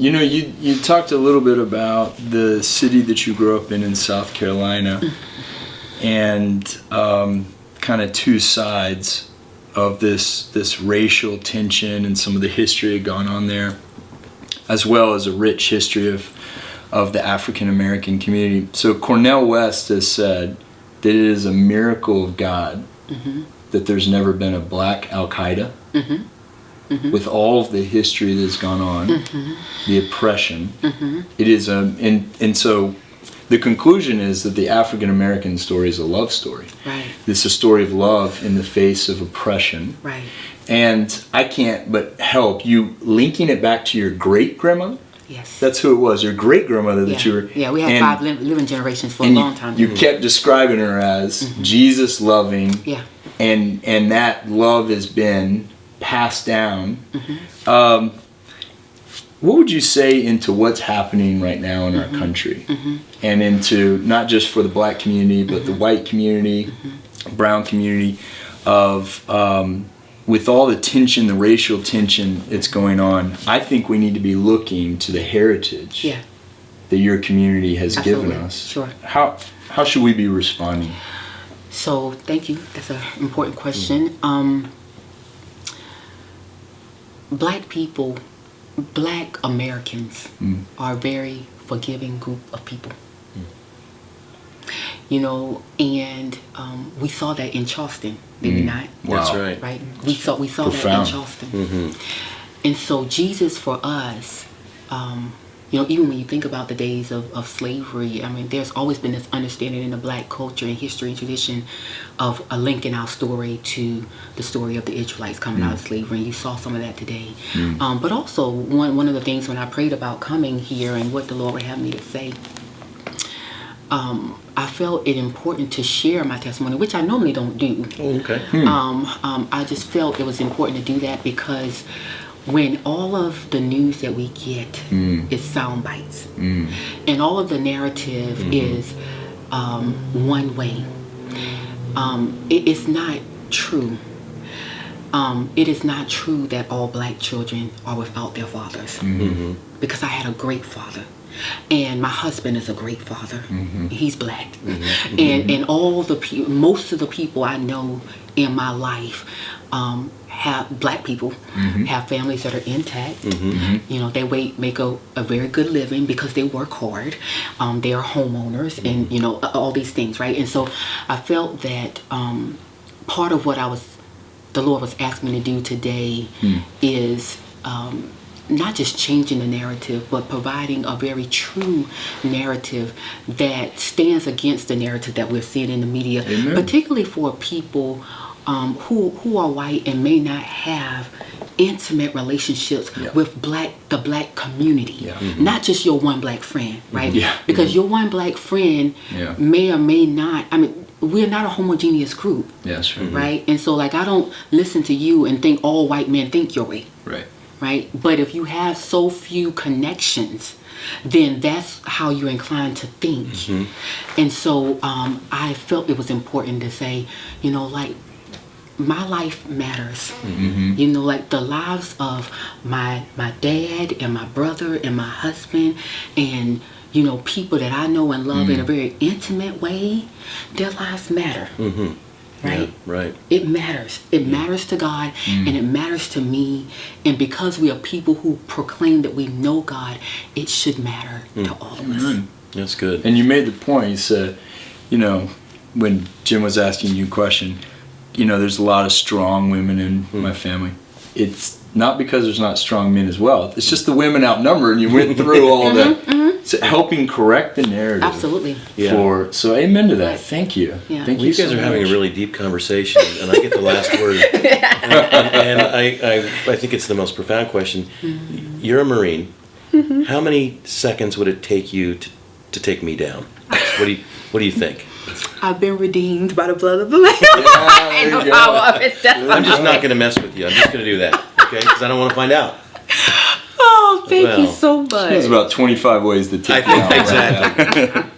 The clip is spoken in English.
You talked a little bit about the city that you grew up in South Carolina, and kind of two sides of this racial tension and some of the history that gone on there, as well as a rich history of the African American community. So Cornel West has said that it is a miracle of God that there's never been a black Al-Qaeda. With all of the history that's gone on, the oppression, it is and so the conclusion is that the African American story is a love story. Right. It's a story of love in the face of oppression. Right. And I can't but help you linking it back to your great grandmother. Yes. That's who it was, your great grandmother that you were. Yeah, we had 5 living generations for a long time. You kept describing her as Jesus loving. Yeah. And that love has been passed down. What would you say into what's happening right now in our country, and into not just for the black community but the white community, brown community, of with all the tension, the racial tension that's going on? I think we need to be looking to the heritage that your community has given us. Sure. How should we be responding? So thank you. That's an important question. Black people, Black Americans are a very forgiving group of people. And we saw that in Charleston, did we not? Wow. That's right. Right? We saw Profound. that in Charleston. And so Jesus for us, even when you think about the days of slavery, I mean, there's always been this understanding in the Black culture and history and tradition of linking our story to the story of the Israelites coming out of slavery. And you saw some of that today. But also, one of the things when I prayed about coming here and what the Lord would have me to say, I felt it important to share my testimony, which I normally don't do. Oh, okay. I just felt it was important to do that because when all of the news that we get is sound bites, and all of the narrative is one way, it is not true. It is not true that all Black children are without their fathers, because I had a great father. And my husband is a great father. He's Black. And all the most of the people I know in my life have Black people have families that are intact. They make a very good living because they work hard. They are homeowners and all these things, right? And so I felt that part of what the Lord was asking me to do today is not just changing the narrative, but providing a very true narrative that stands against the narrative that we're seeing in the media. Amen. Particularly for people who are white and may not have intimate relationships with the Black community. Not just your one Black friend, right? Because your one Black friend may or may not, I mean, we're not a homogeneous group. Yes, right? And so I don't listen to you and think all white men think your way. Right? But if you have so few connections, then that's how you're inclined to think. And so I felt it was important to say, my life matters. The lives of my dad and my brother and my husband and people that I know and love in a very intimate way, their lives matter. Right? Yeah, right. It matters. It matters to God and it matters to me. And because we are people who proclaim that we know God, it should matter to all of us. That's good. And you made the point, you said, when Jim was asking you a question, there's a lot of strong women in my family. It's not because there's not strong men as well. It's just the women outnumbered, and you went through all that. So helping correct the narrative. Absolutely. So amen to that. Thank you. Thank you guys are having a really deep conversation, and I get the last word. and I think it's the most profound question. You're a Marine. How many seconds would it take you to take me down? What do you think? I've been redeemed by the blood of the Lamb. And the power of His death. I'm just not going to mess with you. I'm just going to do that, okay? Because I don't want to find out. Oh, thank you so much. There's about 25 ways to take it out. Exactly.